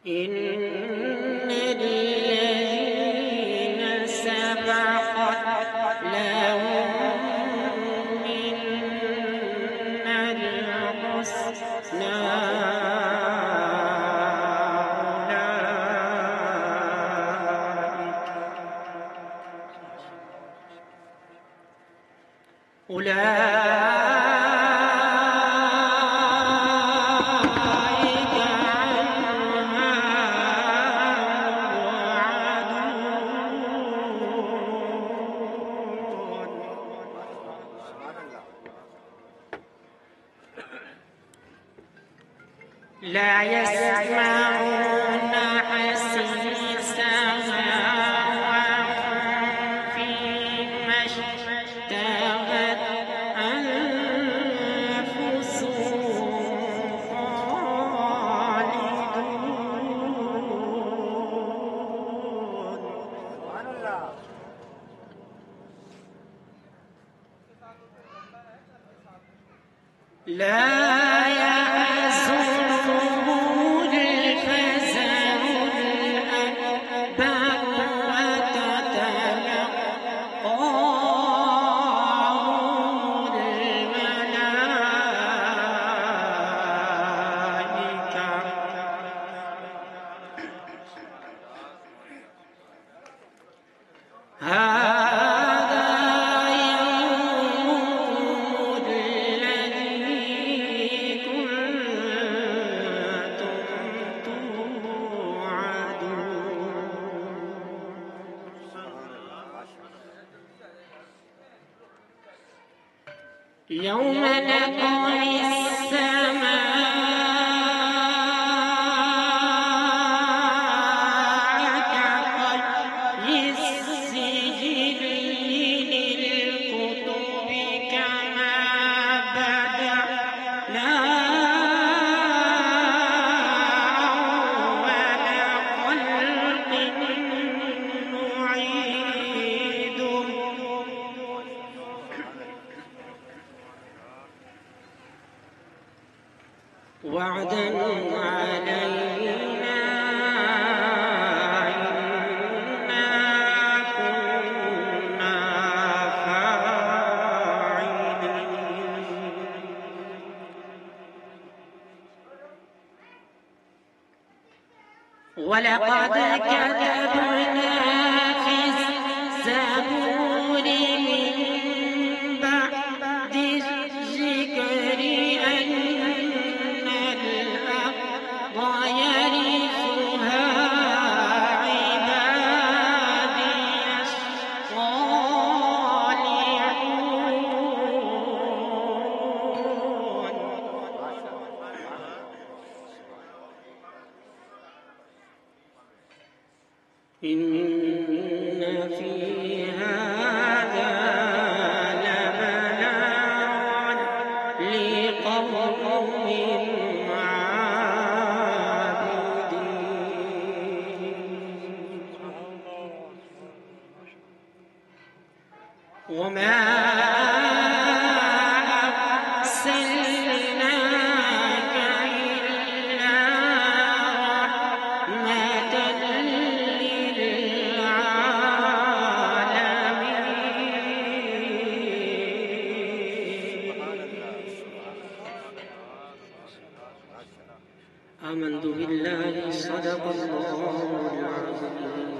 إن الذين سبقت لهم منا الحسنى أولئك عنها مبعدون لا يسمعون حسيسها وهم فيما اشتهت أنفسهم خالدون لا يوم نطوي السماء كطي السجل للكتب كما بدأنا أول خلق نعيده وعدا علينا إنا كنا فاعلين ولقد كتبنا في الزبور من بعد الذكر أن ويرثها عبادي الصالحون إن في هذا لبلاغا لقوم وما أرسلناك إلا رحمة للعالمين. آمنت بالله صدق الله العظيم.